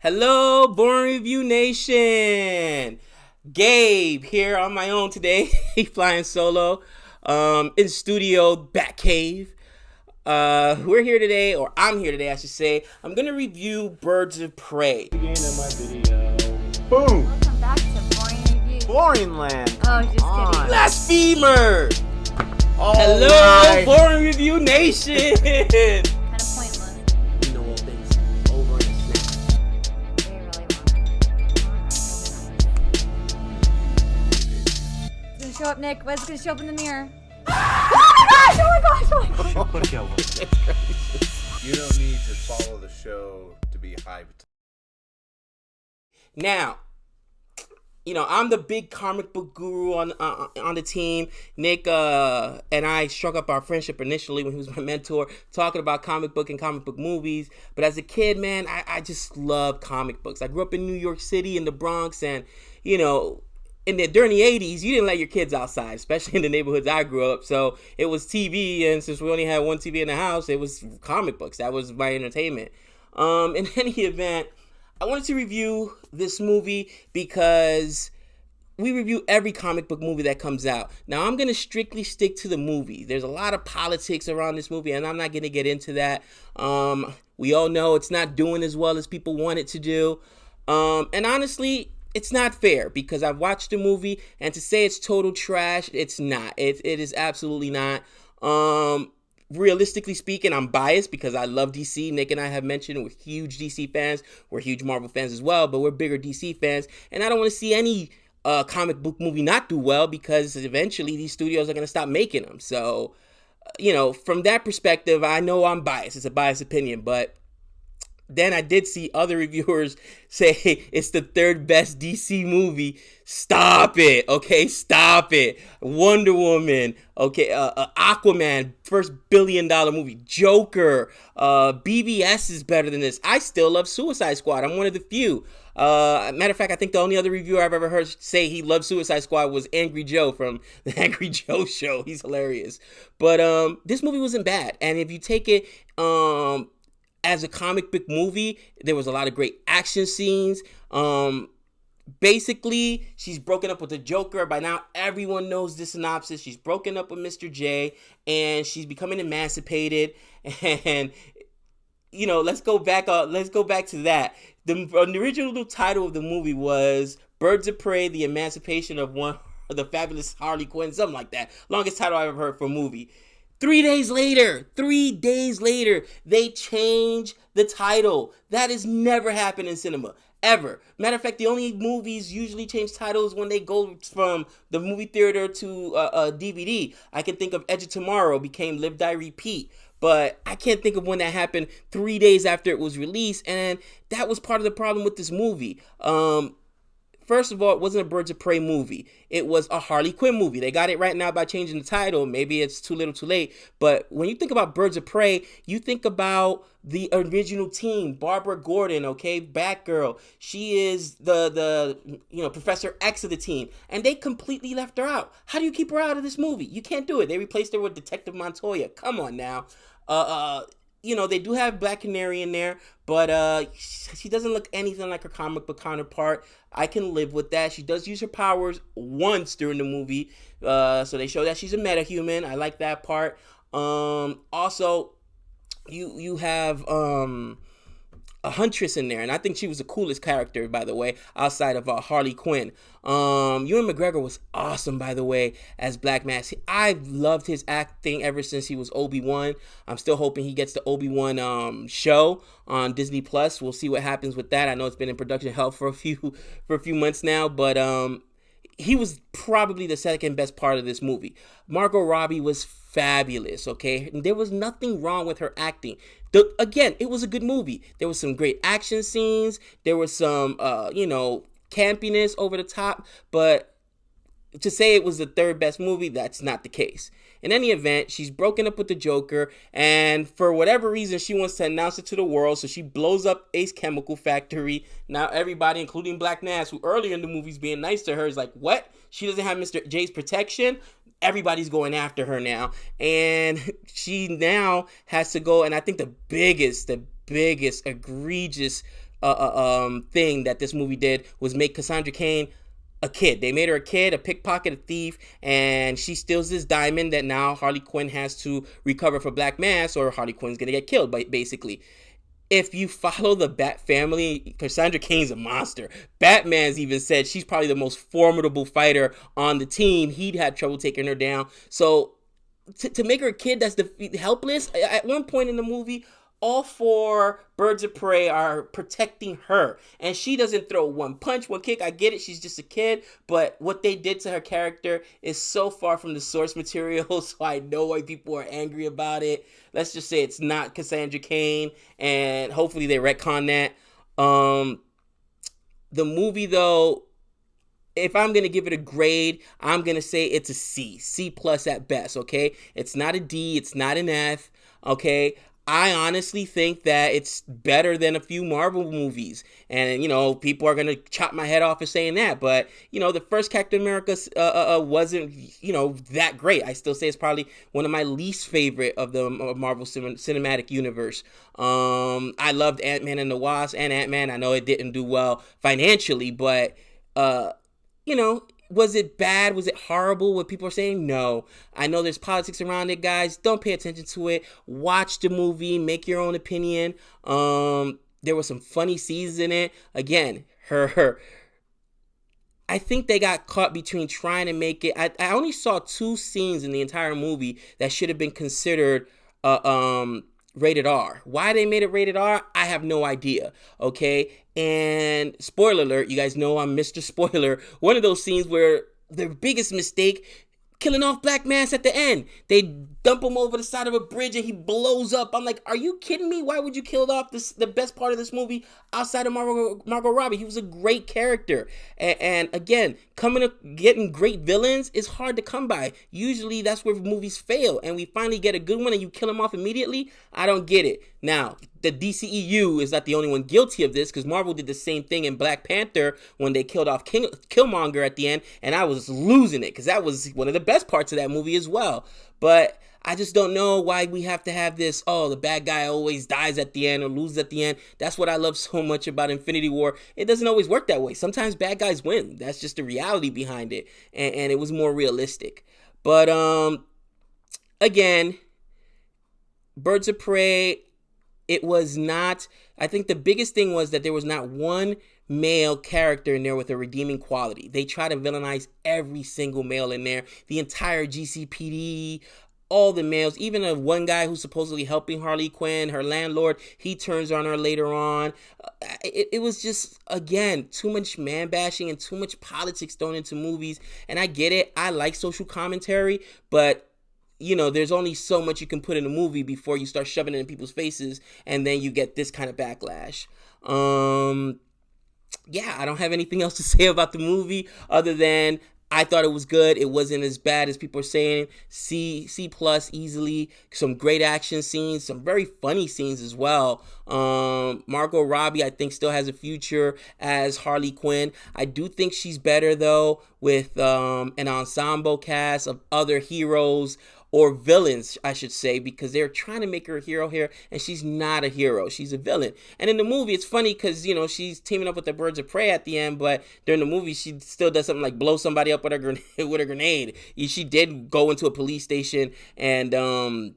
Hello, Born Review Nation. Gabe here on my own today, flying solo, in studio Batcave. We're here today, or I'm here today, I should say. I'm gonna review Birds of Prey. Beginning of my video. Boom! Welcome back to Boring Review. Boring land. Oh, just kidding. Blasphemer! All Hello, right. Born Review Nation. Kind of pointless. You know all things over in a snap. They really want. It's gonna show up, Nick. What's gonna show up in the mirror? Oh my gosh! Oh my gosh! Oh my gosh! You don't need to follow the show to be hyped. Now, I'm the big comic book guru on the team. Nick and I struck up our friendship initially when he was my mentor, talking about comic book and comic book movies. But as a kid, man, I just love comic books. I grew up in New York City, in the Bronx, and, during the 80s, you didn't let your kids outside, especially in the neighborhoods I grew up. So it was TV, and since we only had one TV in the house, it was comic books. That was my entertainment. In any event, I wanted to review this movie because we review every comic book movie that comes out. Now, I'm going to strictly stick to the movie. There's a lot of politics around this movie, and I'm not going to get into that. We all know it's not doing as well as people want it to do. And honestly, it's not fair because I've watched the movie, and to say it's total trash, it's not. It is absolutely not. Realistically speaking, I'm biased because I love DC. Nick and I have mentioned we're huge DC fans. We're huge Marvel fans as well, but we're bigger DC fans. And I don't want to see any comic book movie not do well because eventually these studios are going to stop making them. So, from that perspective, I know I'm biased. It's a biased opinion, but then I did see other reviewers say it's the third best DC movie. Stop it, okay? Stop it. Wonder Woman, okay? Aquaman, first billion-dollar movie. Joker, BVS is better than this. I still love Suicide Squad. I'm one of the few. Matter of fact, I think the only other reviewer I've ever heard say he loved Suicide Squad was Angry Joe from the Angry Joe Show. He's hilarious. But this movie wasn't bad. And if you take it as a comic book movie, there was a lot of great action scenes. Basically, she's broken up with the Joker. By now, everyone knows the synopsis. She's broken up with Mr. J, and she's becoming emancipated. And let's go back to that. The original title of the movie was Birds of Prey: The Emancipation of the Fabulous Harley Quinn, something like that. Longest title I've ever heard for a movie. 3 days later, they change the title. That has never happened in cinema, ever. Matter of fact, the only movies usually change titles when they go from the movie theater to DVD. I can think of Edge of Tomorrow became Live, Die, Repeat. But I can't think of when that happened 3 days after it was released. And that was part of the problem with this movie. First of all, it wasn't a Birds of Prey movie. It was a Harley Quinn movie. They got it right now by changing the title. Maybe it's too little too late. But when you think about Birds of Prey, you think about the original team, Barbara Gordon, okay, Batgirl. She is the Professor X of the team. And they completely left her out. How do you keep her out of this movie? You can't do it. They replaced her with Detective Montoya. Come on now. They do have Black Canary in there, but she doesn't look anything like her comic book counterpart. I can live with that. She does use her powers once during the movie, so they show that she's a metahuman. I like that part. Also, you have a Huntress in there, and I think she was the coolest character, by the way, outside of Harley Quinn. Ewan McGregor was awesome, by the way, as Black Mask. I've loved his acting ever since he was Obi-Wan. I'm still hoping he gets the Obi-Wan show on Disney Plus. We'll see what happens with that. I know it's been in production hell for a few months now, but he was probably the second best part of this movie. Margot Robbie was fabulous, okay? There was nothing wrong with her acting. Again, it was a good movie. There was some great action scenes. There was some, campiness over the top. But to say it was the third best movie, that's not the case. In any event, she's broken up with the Joker, and for whatever reason, she wants to announce it to the world, so she blows up Ace Chemical Factory. Now everybody, including Black Mask, who earlier in the movie's being nice to her, is like, what? She doesn't have Mr. J's protection? Everybody's going after her now, and she now has to go, and I think the biggest egregious thing that this movie did was make Cassandra Cain a kid. They made her a kid, a pickpocket, a thief, and she steals this diamond that now Harley Quinn has to recover for Black Mass, or Harley Quinn's gonna get killed, basically. If you follow the Bat family, Cassandra Cain's a monster. Batman's even said she's probably the most formidable fighter on the team. He'd had trouble taking her down. So to make her a kid that's helpless, at one point in the movie, all 4 birds of prey are protecting her, and she doesn't throw one punch, one kick. I get it, she's just a kid, but what they did to her character is so far from the source material, so I know why people are angry about it. Let's just say it's not Cassandra Cain, and hopefully they retcon that. The movie, though, if I'm going to give it a grade, I'm going to say it's a C plus at best, okay? It's not a D, it's not an F, okay? I honestly think that it's better than a few Marvel movies. And, people are going to chop my head off for saying that. But, the first Captain America wasn't, that great. I still say it's probably one of my least favorite of the Marvel Cinematic Universe. I loved Ant-Man and the Wasp and Ant-Man. I know it didn't do well financially, but, was it bad? Was it horrible? What people are saying? No. I know there's politics around it, guys. Don't pay attention to it. Watch the movie. Make your own opinion. There were some funny scenes in it. Again, I think they got caught between trying to make it. I only saw 2 scenes in the entire movie that should have been considered rated R. Why they made it rated R, I have no idea, okay? And spoiler alert, you guys know I'm Mr. Spoiler. One of those scenes where the biggest mistake, killing off Black Mass at the end. They dump him over the side of a bridge and he blows up. I'm like, are you kidding me? Why would you kill off the best part of this movie outside of Margot Robbie? He was a great character. And again, getting great villains is hard to come by. Usually that's where movies fail, and we finally get a good one and you kill him off immediately. I don't get it. Now, the DCEU is not the only one guilty of this, because Marvel did the same thing in Black Panther when they killed off Killmonger at the end, and I was losing it because that was one of the best parts of that movie as well. But I just don't know why we have to have this, the bad guy always dies at the end or loses at the end. That's what I love so much about Infinity War. It doesn't always work that way. Sometimes bad guys win. That's just the reality behind it. And it was more realistic. But, again, Birds of Prey, it was not, I think the biggest thing was that there was not one male character in there with a redeeming quality. They try to villainize every single male in there. The entire GCPD, all the males, even the one guy who's supposedly helping Harley Quinn, her landlord, he turns on her later on. It was just, again, too much man bashing and too much politics thrown into movies. And I get it. I like social commentary, but there's only so much you can put in a movie before you start shoving it in people's faces, and then you get this kind of backlash. Yeah, I don't have anything else to say about the movie other than I thought it was good. It wasn't as bad as people are saying. C plus easily. Some great action scenes, some very funny scenes as well. Margot Robbie, I think, still has a future as Harley Quinn. I do think she's better though with an ensemble cast of other heroes, or villains, I should say, because they're trying to make her a hero here, and she's not a hero. She's a villain. And in the movie, it's funny because, she's teaming up with the Birds of Prey at the end, but during the movie, she still does something like blow somebody up with a grenade. She did go into a police station, and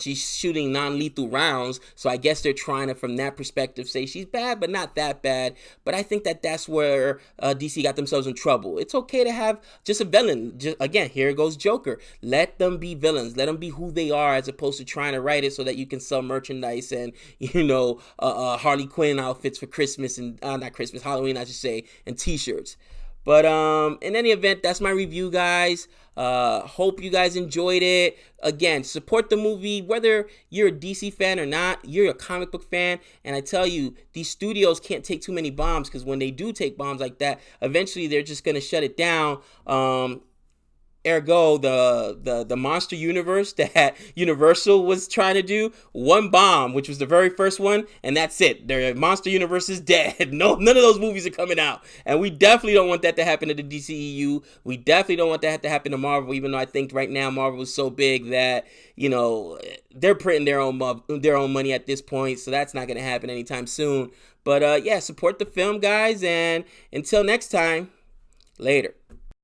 she's shooting non-lethal rounds, so I guess they're trying to, from that perspective, say she's bad, but not that bad. But I think that's where DC got themselves in trouble. It's okay to have just a villain. Again, here goes Joker. Let them be villains. Let them be who they are, as opposed to trying to write it so that you can sell merchandise and, Harley Quinn outfits for Christmas and, not Christmas, Halloween, I should say, and t-shirts. But in any event, that's my review, guys. Hope you guys enjoyed it. Again, support the movie, whether you're a DC fan or not. You're a comic book fan, and I tell you, these studios can't take too many bombs, because when they do take bombs like that, eventually they're just going to shut it down. Ergo, the monster universe that Universal was trying to do, one bomb, which was the very first one, and that's it. Their monster universe is dead. No, none of those movies are coming out, and we definitely don't want that to happen to the DCEU. We definitely don't want that to happen to Marvel, even though I think right now Marvel is so big that, you know, they're printing their own money at this point, so that's not going to happen anytime soon. But yeah, support the film, guys, and until next time, later.